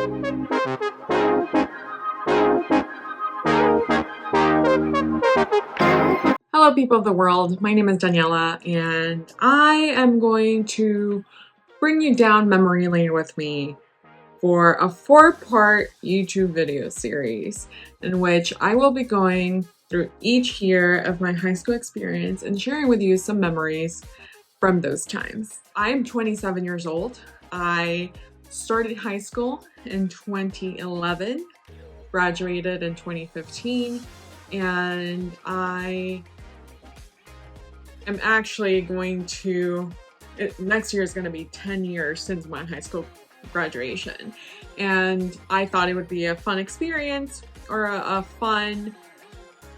Hello, people of the world. My name is Daniela, and I am going to bring you down memory lane with me for a 4-part YouTube video series in which I will be going through each year of my high school experience and sharing with you some memories from those times. I'm 27 years old. I started high school in 2011, graduated in 2015, and I am actually going to, next year is going to be 10 years since my high school graduation. And I thought it would be a fun experience or a fun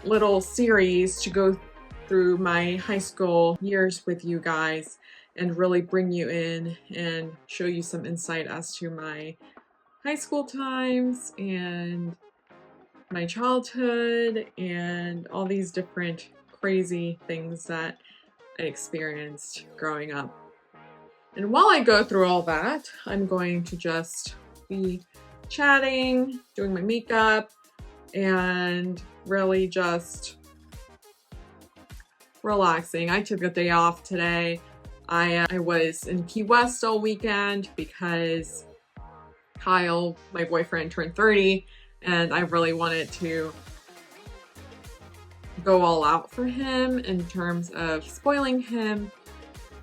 little series to go through my high school years with you guys and really bring you in and show you some insight as to my high school times and my childhood and all these different crazy things that I experienced growing up. And while I go through all that, I'm going to just be chatting, doing my makeup, and really just relaxing. I took a day off today. I was in Key West all weekend because Kyle, my boyfriend, turned 30, and I really wanted to go all out for him in terms of spoiling him,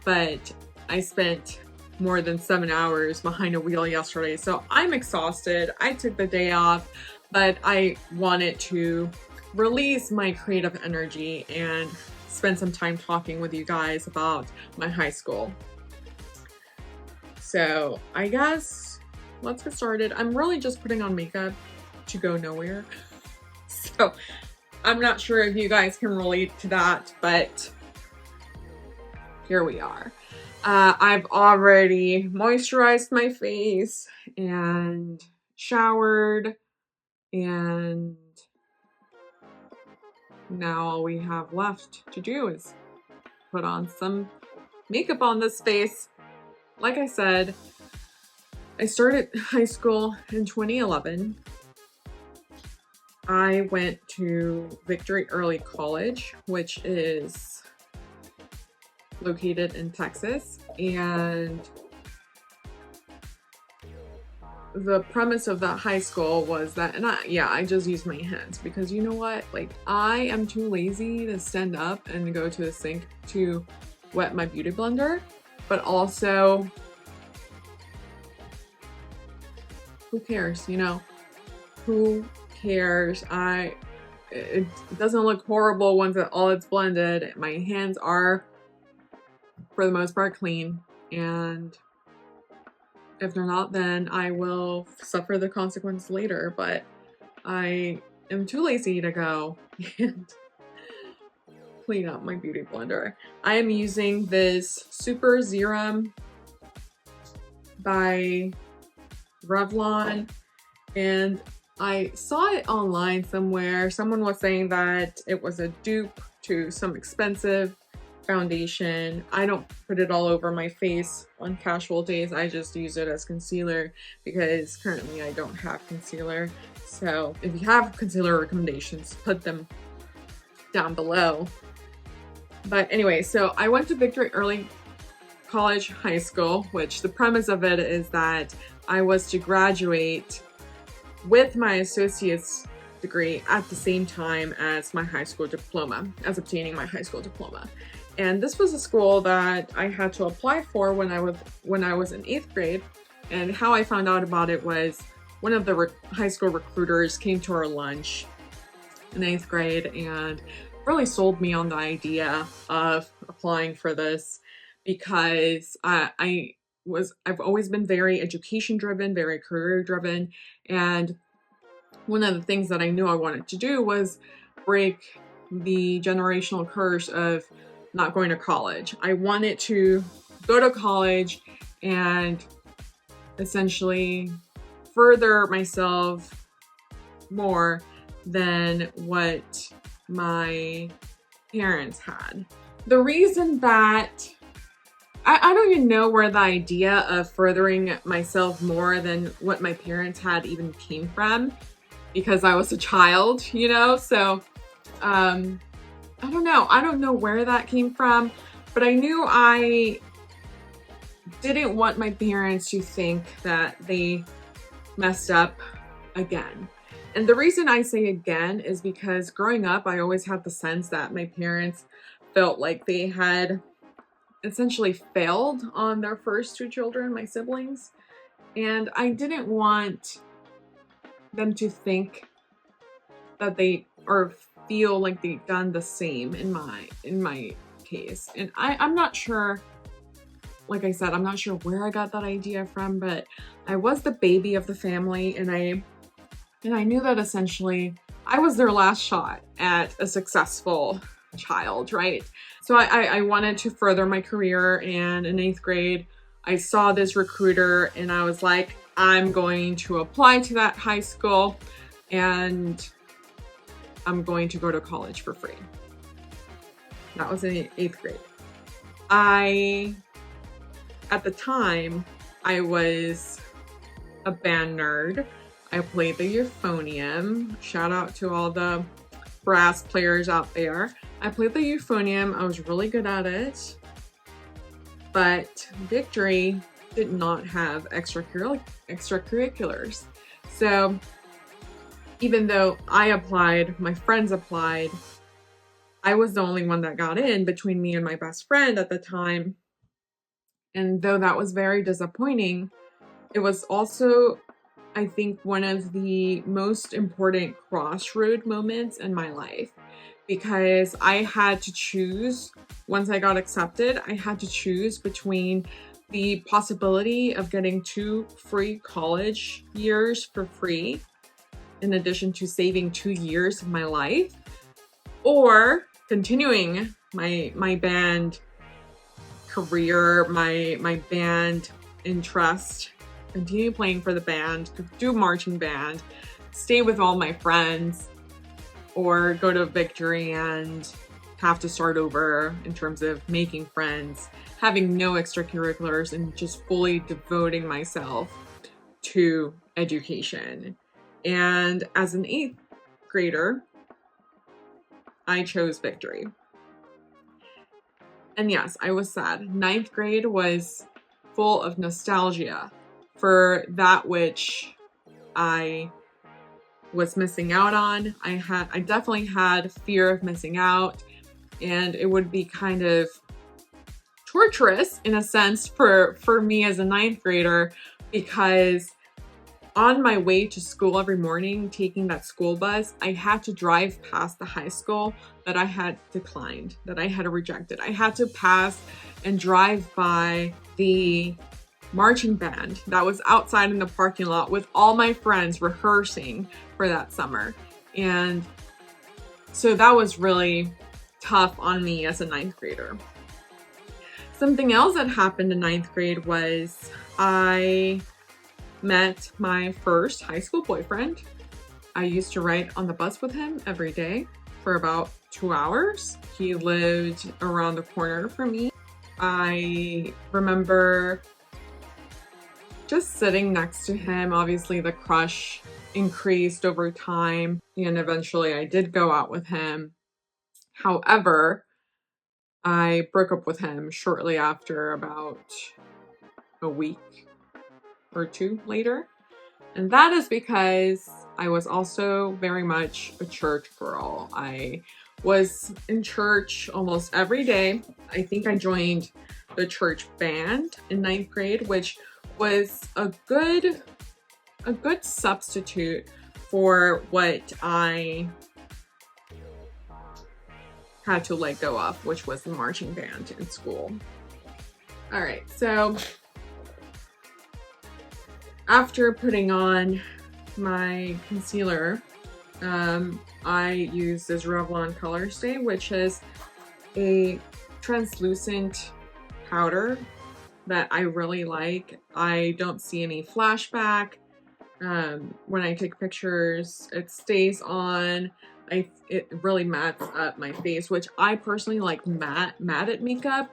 but I spent more than 7 hours behind a wheel yesterday, so I'm exhausted. I took the day off, but I wanted to release my creative energy and spend some time talking with you guys about my high school. So I guess let's get started. I'm really just putting on makeup to go nowhere. So I'm not sure if you guys can relate to that, but here we are. I've already moisturized my face and showered, and now all we have left to do is put on some makeup on this face. Like I said, I started high school in 2011. I went to Victory Early College, which is located in Texas, and the premise of that high school was that, and I just used my hands because you know what? Like, I am too lazy to stand up and go to the sink to wet my beauty blender, but also, who cares, you know? Who cares? It doesn't look horrible once all it's blended. My hands are, for the most part, clean, and if they're not, then I will suffer the consequence later, but I am too lazy to go and clean up my beauty blender. I am using this Super Serum by Revlon, and I saw it online somewhere. Someone was saying that it was a dupe to some expensive foundation. I don't put it all over my face on casual days. I just use it as concealer because currently I don't have concealer. So if you have concealer recommendations, put them down below. But anyway, so I went to Victory Early College High School, which the premise of it is that I was to graduate with my associate's degree at the same time as my high school diploma, as obtaining my high school diploma. And this was a school that I had to apply for when I was in 8th grade. And how I found out about it was one of the high school recruiters came to our lunch in 8th grade and really sold me on the idea of applying for this because I've always been very education driven, very career driven, and one of the things that I knew I wanted to do was break the generational curse of not going to college. I wanted to go to college and essentially further myself more than what my parents had. The reason that I don't even know where the idea of furthering myself more than what my parents had even came from, because I was a child, you know? So, I don't know. I don't know where that came from, but I knew I didn't want my parents to think that they messed up again. And the reason I say again is because growing up, I always had the sense that my parents felt like they had essentially failed on their first two children, my siblings. And I didn't want them to think that they, or feel like they've done the same in my case. And I'm not sure, like I said, I'm not sure where I got that idea from, but I was the baby of the family, and I knew that essentially I was their last shot at a successful child, right? So I wanted to further my career, and in 8th grade, I saw this recruiter and I was like, I'm going to apply to that high school and I'm going to go to college for free. That was in 8th grade. At the time, I was a band nerd. I played the euphonium. Shout out to all the brass players out there. I played the euphonium. I was really good at it. But Victory did not have extracurriculars. So even though I applied, my friends applied, I was the only one that got in between me and my best friend at the time. And though that was very disappointing, it was also, I think, one of the most important crossroad moments in my life, because I had to choose, once I got accepted, I had to choose between the possibility of getting 2 free college years for free, in addition to saving 2 years of my life, or continuing my band career, my band interest, continue playing for the band, do marching band, stay with all my friends, or go to Victory and have to start over in terms of making friends, having no extracurriculars, and just fully devoting myself to education. And as an 8th grader, I chose Victory. And yes, I was sad. 9th grade was full of nostalgia for that which I was missing out on. I definitely had fear of missing out, and it would be kind of torturous in a sense for me as a 9th grader, because on my way to school every morning, taking that school bus, I had to drive past the high school that I had declined, that I had rejected. I had to pass and drive by the marching band that was outside in the parking lot with all my friends rehearsing for that summer. And so that was really tough on me as a 9th grader. Something else that happened in 9th grade was I met my first high school boyfriend. I used to ride on the bus with him every day for about 2 hours. He lived around the corner from me. I remember just sitting next to him. Obviously, the crush increased over time, and eventually I did go out with him. However, I broke up with him shortly after, about a week or 2 later. And that is because I was also very much a church girl. I was in church almost every day. I think I joined the church band in 9th grade, which was a good substitute for what I had to let go of, which was the marching band in school. All right, so after putting on my concealer, I use this Revlon Color Stay, which is a translucent powder that I really like. I don't see any flashback. When I take pictures, it stays on. It really mattes up my face, which I personally like matte makeup.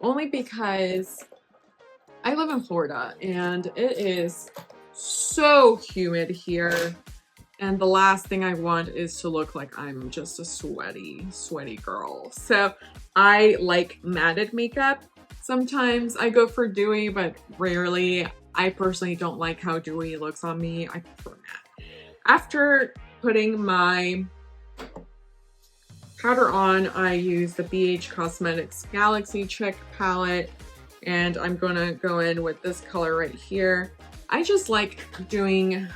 only because I live in Florida and it is so humid here. And the last thing I want is to look like I'm just a sweaty girl. So I like matted makeup. Sometimes I go for dewy, but rarely. I personally don't like how dewy looks on me. I prefer matte. After putting my powder on, I use the BH Cosmetics Galaxy Check palette, and I'm gonna go in with this color right here. I just like doing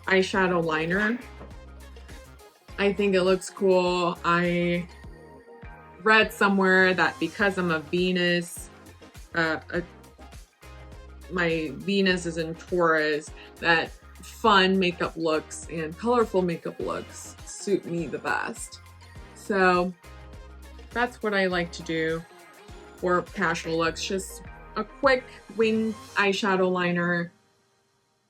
eyeshadow liner. I think it looks cool. I read somewhere that because I'm a Venus, my Venus is in Taurus, that fun makeup looks and colorful makeup looks suit me the best. So that's what I like to do for casual looks. Just a quick wing eyeshadow liner,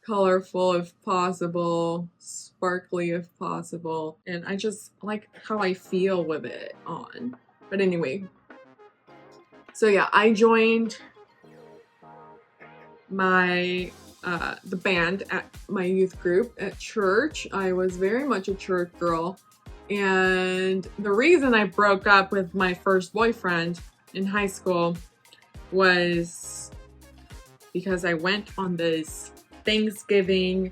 colorful if possible, sparkly if possible, and I just like how I feel with it on. But anyway, so yeah, I joined my the band at my youth group at church. I was very much a church girl, and the reason I broke up with my first boyfriend in high school was because I went on this Thanksgiving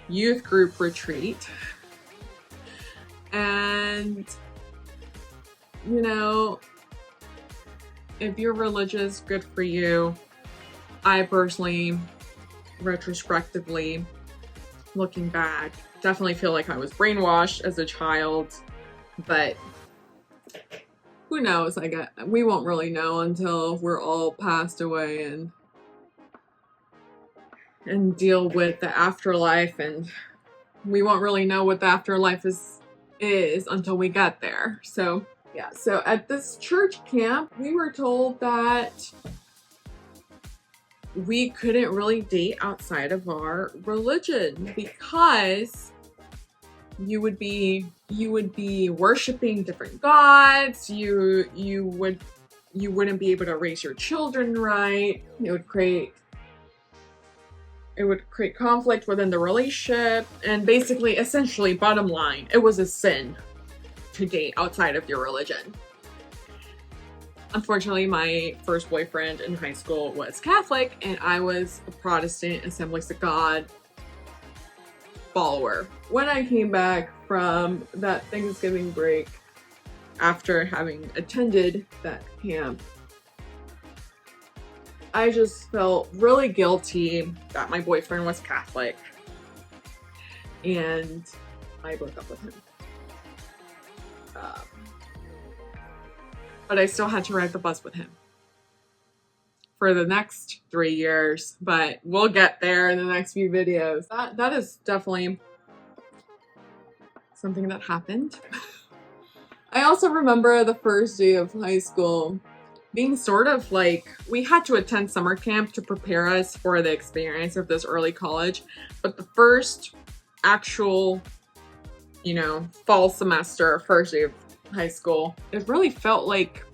youth group retreat, and you know, if you're religious, good for you. I personally, retrospectively, looking back, definitely feel like I was brainwashed as a child, but who knows? We won't really know until we're all passed away and deal with the afterlife, and we won't really know what the afterlife is until we get there. So yeah, so at this church camp, we were told that we couldn't really date outside of our religion because you would be worshiping different gods. You wouldn't be able to raise your children right. It would create conflict within the relationship, and basically, essentially, bottom line, it was a sin to date outside of your religion. Unfortunately, my first boyfriend in high school was Catholic, and I was a Protestant Assemblies of God follower. When I came back from that Thanksgiving break, after having attended that camp, I just felt really guilty that my boyfriend was Catholic, and I broke up with him. But I still had to ride the bus with him for the next 3 years, but we'll get there in the next few videos. That is definitely something that happened. I also remember the first day of high school being sort of like, we had to attend summer camp to prepare us for the experience of this early college, but the first actual, fall semester, first day of high school, it really felt like,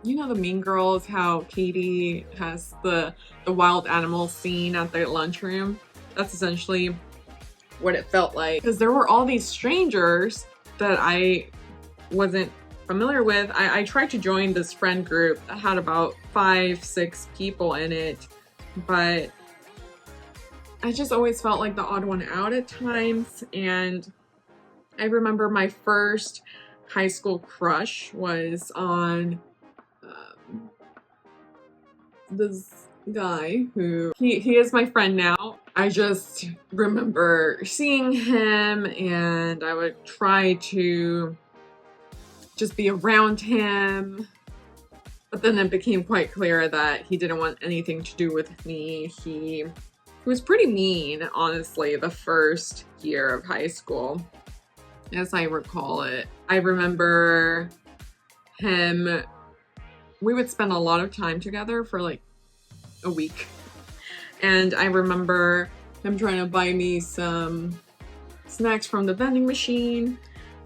the Mean Girls, how Katie has the wild animal scene at the lunchroom. That's essentially what it felt like, because there were all these strangers that I wasn't familiar with. I tried to join this friend group that had about 5-6 people in it, but I just always felt like the odd one out at times. And I remember my first high school crush was on this guy who, he is my friend now. I just remember seeing him, and I would try to just be around him, but then it became quite clear that he didn't want anything to do with me. He was pretty mean, honestly, the first year of high school, as I recall it. I remember him, we would spend a lot of time together for like a week. And I remember him trying to buy me some snacks from the vending machine.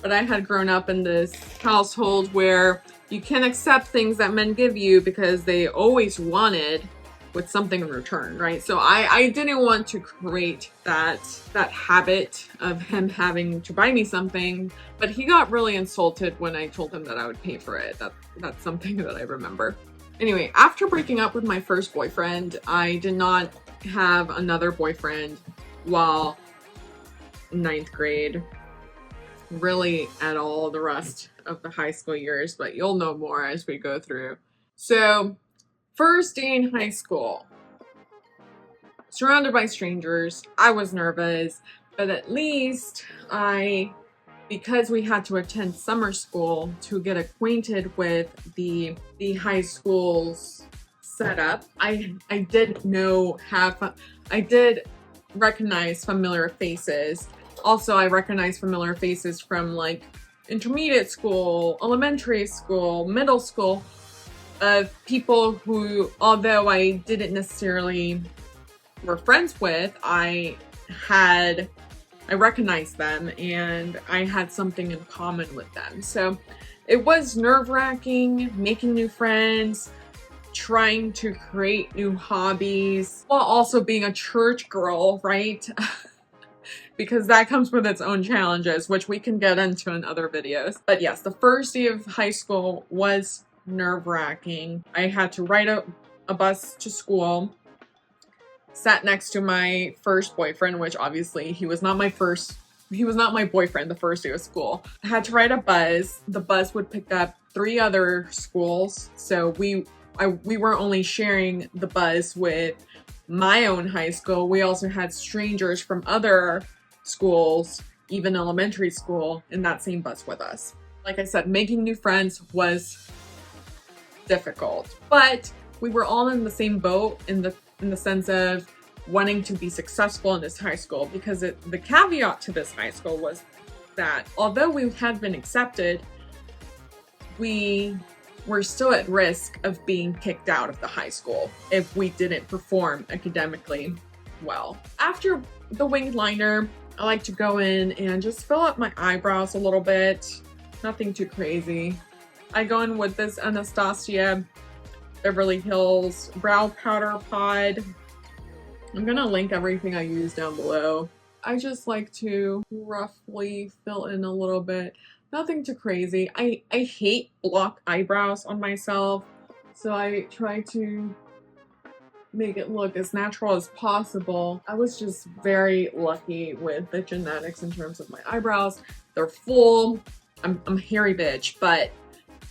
But I had grown up in this household where you can't accept things that men give you because they always wanted with something in return, right? So I didn't want to create that habit of him having to buy me something, but he got really insulted when I told him that I would pay for it. That's something that I remember. Anyway, after breaking up with my first boyfriend, I did not have another boyfriend while in 9th grade, really at all the rest of the high school years, but you'll know more as we go through. So, first day in high school, surrounded by strangers, I was nervous, but at least because we had to attend summer school to get acquainted with the high school's setup, I did recognize familiar faces. Also, I recognized familiar faces from like intermediate school, elementary school, middle school, of people who, although I didn't necessarily were friends with, I recognized them and I had something in common with them. So it was nerve-wracking making new friends, trying to create new hobbies, while also being a church girl, right? Because that comes with its own challenges, which we can get into in other videos. But yes, the first day of high school was nerve-wracking. I had to ride a bus to school, sat next to my first boyfriend, which obviously he was not my boyfriend the first day of school. I had to ride a bus. The bus would pick up 3 other schools, so we were only sharing the bus with my own high school. We also had strangers from other schools, even elementary school, in that same bus with us. Like I said, making new friends was difficult, but we were all in the same boat in the sense of wanting to be successful in this high school, because the caveat to this high school was that although we had been accepted, we were still at risk of being kicked out of the high school if we didn't perform academically well. After the winged liner, I like to go in and just fill up my eyebrows a little bit. Nothing too crazy. I go in with this Anastasia Beverly Hills brow powder pod. I'm gonna link everything I use down below. I just like to roughly fill in a little bit. Nothing too crazy. I hate block eyebrows on myself, so I try to make it look as natural as possible. I was just very lucky with the genetics in terms of my eyebrows. They're full. I'm a hairy bitch, but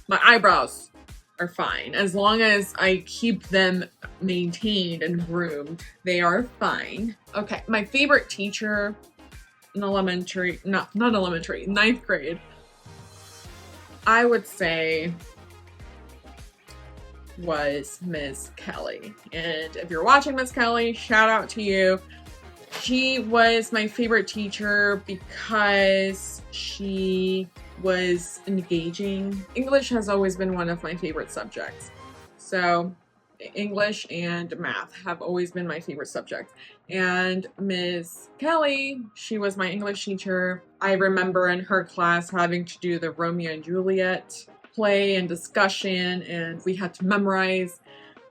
my eyebrows are fine. As long as I keep them maintained and groomed, they are fine. Okay, my favorite teacher in elementary, not elementary, 9th grade, I would say was Miss Kelly. And if you're watching, Miss Kelly, shout out to you. She was my favorite teacher because she was engaging. English has always been one of my favorite subjects. So English and math have always been my favorite subjects. And Miss Kelly, she was my English teacher. I remember in her class having to do the Romeo and Juliet play and discussion, and we had to memorize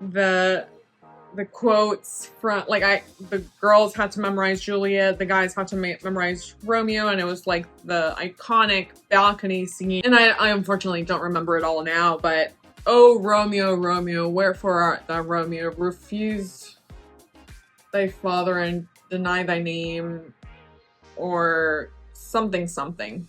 the quotes from, like, the girls had to memorize Juliet, the guys had to memorize Romeo, and it was like the iconic balcony scene. And I unfortunately don't remember it all now, but oh Romeo, Romeo, wherefore art thou, Romeo? Refuse thy father and deny thy name, or something something.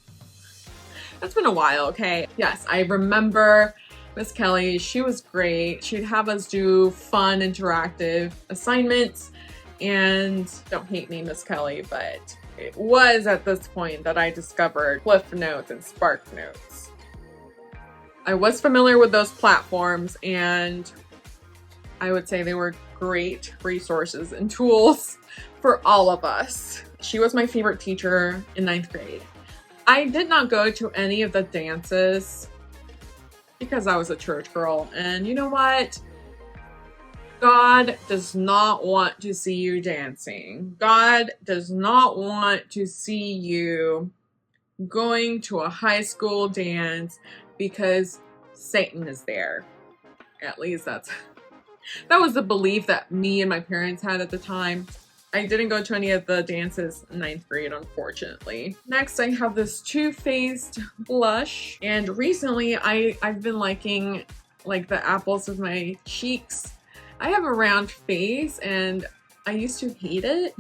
That's been a while, okay? Yes, I remember Miss Kelly. She was great. She'd have us do fun, interactive assignments, and don't hate me, Miss Kelly, but it was at this point that I discovered Cliff Notes and Spark Notes. I was familiar with those platforms, and I would say they were great resources and tools for all of us. She was my favorite teacher in 9th grade. I did not go to any of the dances because I was a church girl, and you know what? God does not want to see you dancing. God does not want to see you going to a high school dance because Satan is there. At least that was the belief that me and my parents had at the time. I didn't go to any of the dances in 9th grade, unfortunately. Next, I have this Too Faced blush. And recently, I've been liking like the apples of my cheeks. I have a round face and I used to hate it.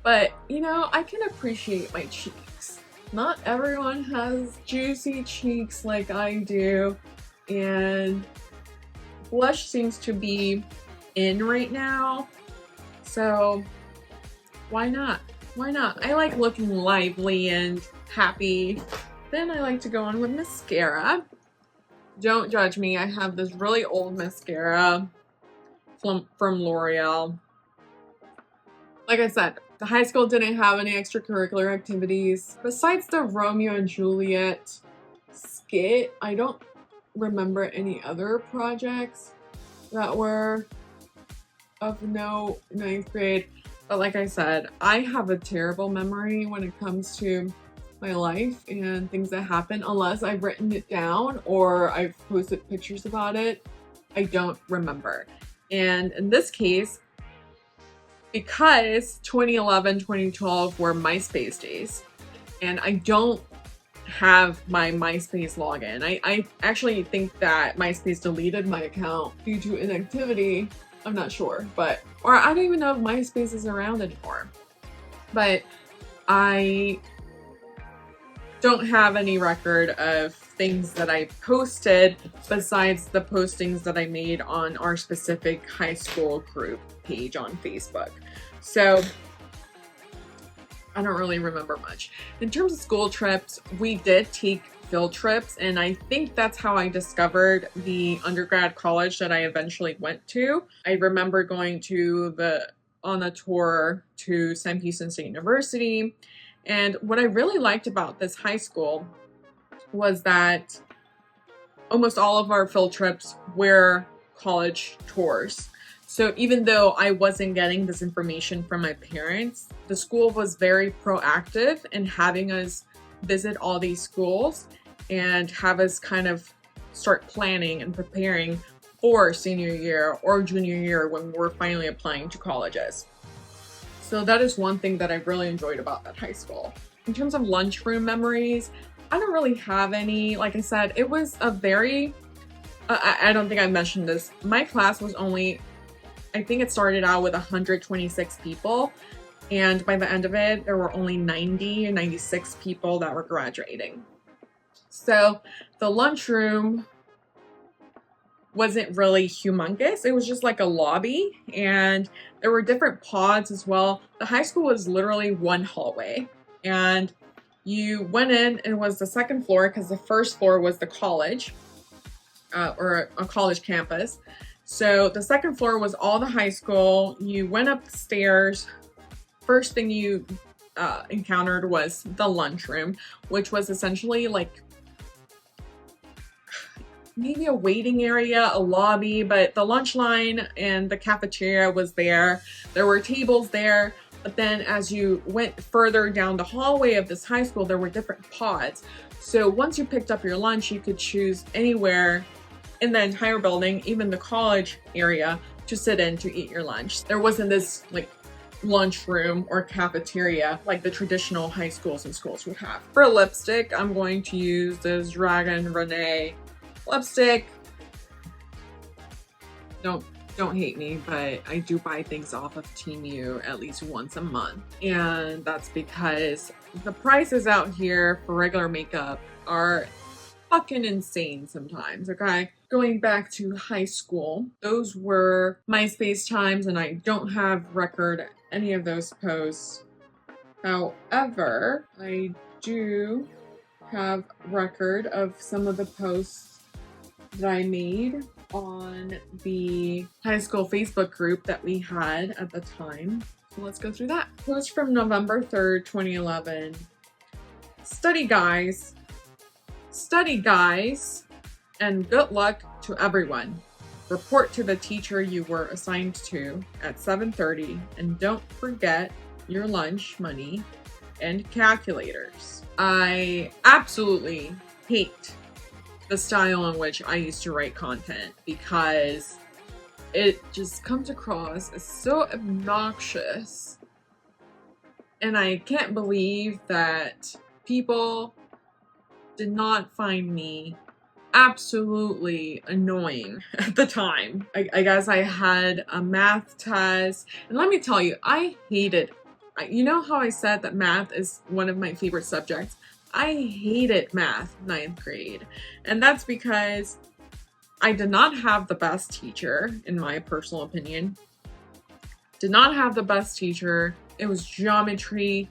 But, you know, I can appreciate my cheeks. Not everyone has juicy cheeks like I do. And blush seems to be in right now. So why not? Why not? I like looking lively and happy. Then I like to go on with mascara. Don't judge me. I have this really old mascara from L'Oreal. Like I said, the high school didn't have any extracurricular activities. Besides the Romeo and Juliet skit, I don't remember any other projects that were of note in 9th grade. But like I said, I have a terrible memory when it comes to my life and things that happen. Unless I've written it down or I've posted pictures about it, I don't remember. And in this case, because 2011, 2012 were MySpace days, and I don't have my MySpace login. I actually think that MySpace deleted my account due to inactivity. I'm not sure, but, or I don't even know if MySpace is around anymore. But I don't have any record of things that I posted besides the postings that I made on our specific high school group page on Facebook. So I don't really remember much. In terms of school trips, we did take field trips, and I think that's how I discovered the undergrad college that I eventually went to. I remember going on a tour to Sam Houston State University, and what I really liked about this high school was that almost all of our field trips were college tours. So even though I wasn't getting this information from my parents, the school was very proactive in having us visit all these schools and have us kind of start planning and preparing for senior year or junior year when we're finally applying to colleges. So that is one thing that I really enjoyed about that high school. In terms of lunchroom memories, I don't really have any. Like I said, it was a very, I don't think I mentioned this. My class was only, I think it started out with 126 people. And by the end of it, there were only 90 or 96 people that were graduating. So the lunchroom wasn't really humongous. It was just like a lobby, and there were different pods as well. The high school was literally one hallway, and you went in, and it was the second floor because the first floor was the college or a college campus. So the second floor was all the high school. You went upstairs. First thing you encountered was the lunchroom, which was essentially like maybe a waiting area, a lobby, but the lunch line and the cafeteria was there. There were tables there, but then as you went further down the hallway of this high school, there were different pods. So once you picked up your lunch, you could choose anywhere in the entire building, even the college area, to sit in to eat your lunch. There wasn't this like lunchroom or cafeteria like the traditional high schools and schools would have. For lipstick, I'm going to use this Dragon Renee lipstick. Don't hate me, but I do buy things off of Temu at least once a month. And that's because the prices out here for regular makeup are fucking insane sometimes, okay? Going back to high school, those were MySpace times, and I don't have record any of those posts. However, I do have record of some of the posts that I made on the high school Facebook group that we had at the time. So let's go through that. Post from November 3rd, 2011. Study guys, and good luck to everyone. Report to the teacher you were assigned to at 7:30, and don't forget your lunch money and calculators. I absolutely hate the style in which I used to write content, because it just comes across as so obnoxious. And I can't believe that people did not find me absolutely annoying at the time. I guess I had a math test, and let me tell you, I hated, you know how I said that math is one of my favorite subjects? I hated math 9th grade, and that's because I did not have the best teacher, in my personal opinion. Did not have the best teacher. It was geometry.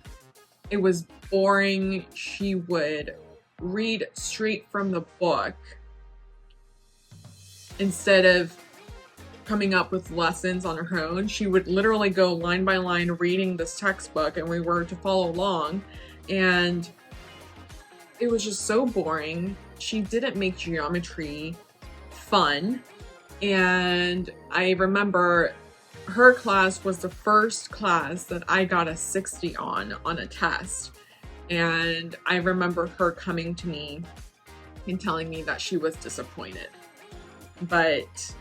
It was boring. She would read straight from the book instead of coming up with lessons on her own. She would literally go line by line reading this textbook, and we were to follow along, and it was just so boring. She didn't make geometry fun, and I remember her class was the first class that I got a 60 on a test. And I remember her coming to me and telling me that she was disappointed. But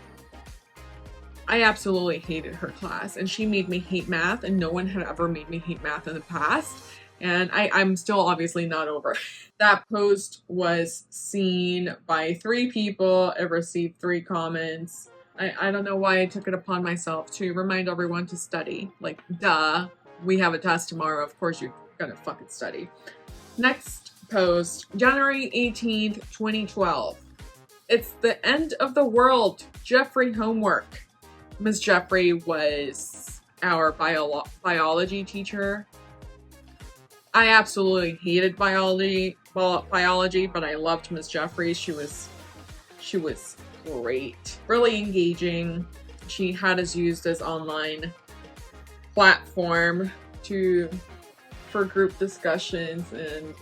I absolutely hated her class, and she made me hate math, and no one had ever made me hate math in the past. And I'm still obviously not over it. That post was seen by 3 people. It received 3 comments. I don't know why I took it upon myself to remind everyone to study. Like, duh, we have a test tomorrow. Of course you're gonna fucking study. Next post, January 18th, 2012. It's the end of the world. Jeffrey homework. Miss Jeffrey was our biology teacher. I absolutely hated biology, but I loved Miss Jeffrey. She was great, really engaging. She had us used as online platform for group discussions and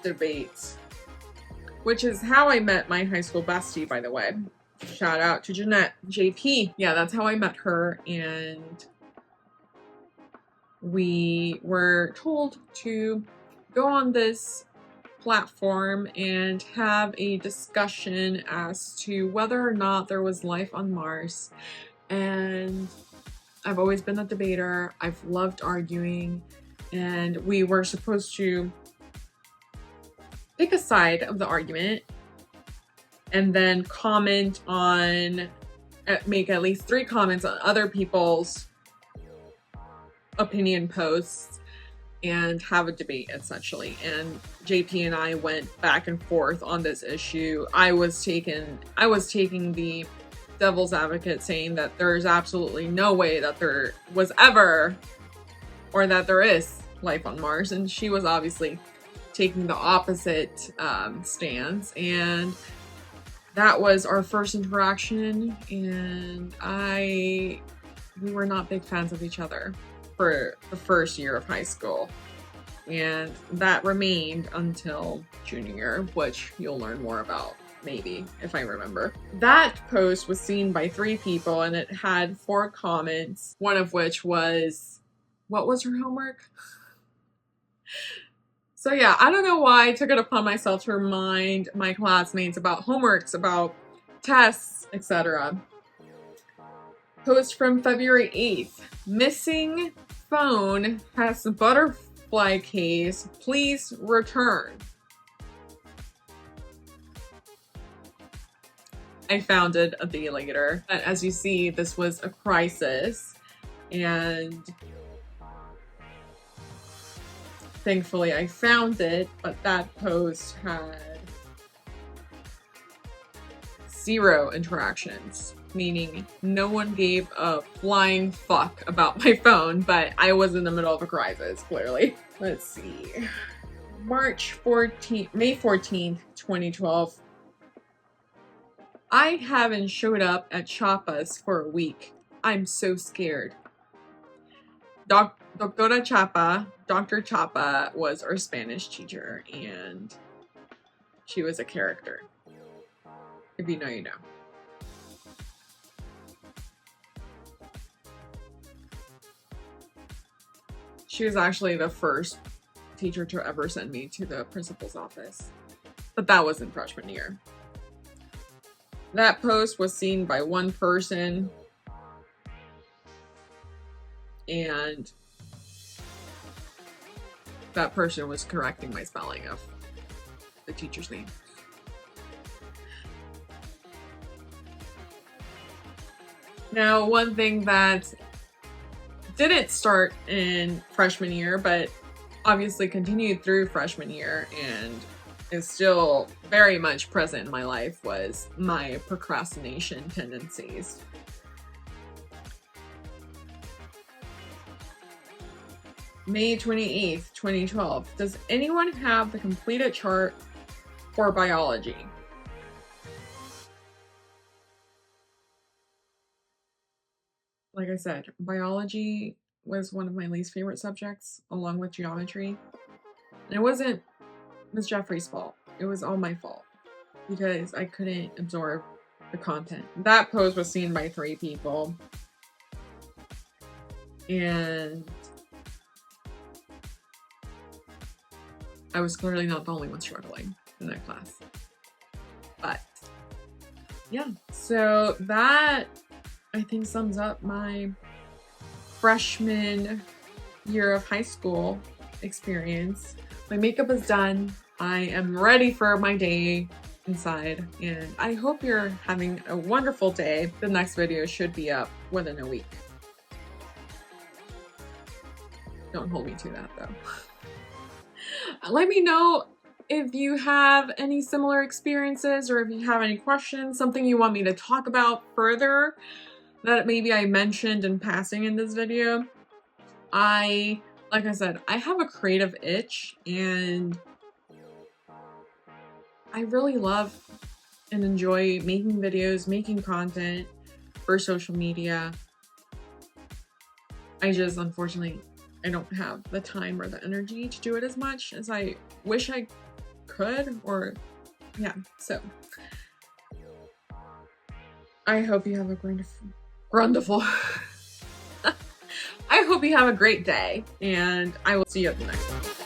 debates, which is how I met my high school bestie, by the way. Shout out to Jeanette, JP. Yeah, that's how I met her, and we were told to go on this platform and have a discussion as to whether or not there was life on Mars. And I've always been a debater. I've loved arguing, and we were supposed to pick a side of the argument and then comment on, make at least 3 comments on other people's opinion posts and have a debate, essentially. And JP and I went back and forth on this issue. I was taking the devil's advocate, saying that there's absolutely no way that there was ever, or that there is life on Mars, and she was obviously taking the opposite stance. And that was our first interaction, and we were not big fans of each other for the first year of high school, and that remained until junior year, which you'll learn more about, maybe, if I remember. That post was seen by 3 people, and it had 4 comments, one of which was, what was her homework? So yeah, I don't know why I took it upon myself to remind my classmates about homeworks, about tests, etc. Post from February 8th. Missing phone has butterfly case. Please return. I found it a day later. As you see, this was a crisis, and thankfully I found it, but that post had 0 interactions, meaning no one gave a flying fuck about my phone, but I was in the middle of a crisis, clearly. Let's see. May 14th, 2012. I haven't showed up at Chapa's for a week. I'm so scared. Dr. Chapa was our Spanish teacher, and she was a character. If you know, you know. She was actually the first teacher to ever send me to the principal's office. But that was in freshman year. That post was seen by one person, and that person was correcting my spelling of the teacher's name. Now, one thing that didn't start in freshman year, but obviously continued through freshman year and is still very much present in my life, was my procrastination tendencies. May 28th, 2012. Does anyone have the completed chart for biology? Like I said, biology was one of my least favorite subjects, along with geometry. And it wasn't Ms. Jeffrey's fault. It was all my fault because I couldn't absorb the content. That post was seen by 3 people. And I was clearly not the only one struggling in that class. But yeah, so that I think sums up my freshman year of high school experience. My makeup is done. I am ready for my day inside, and I hope you're having a wonderful day. The next video should be up within a week. Don't hold me to that though. Let me know if you have any similar experiences, or if you have any questions, something you want me to talk about further that maybe I mentioned in passing in this video. Like I said, I have a creative itch, and I really love and enjoy making videos, making content for social media. I just, unfortunately, I don't have the time or the energy to do it as much as I wish I could, or yeah, so I hope you have a wonderful I hope you have a great day, and I will see you at the next one.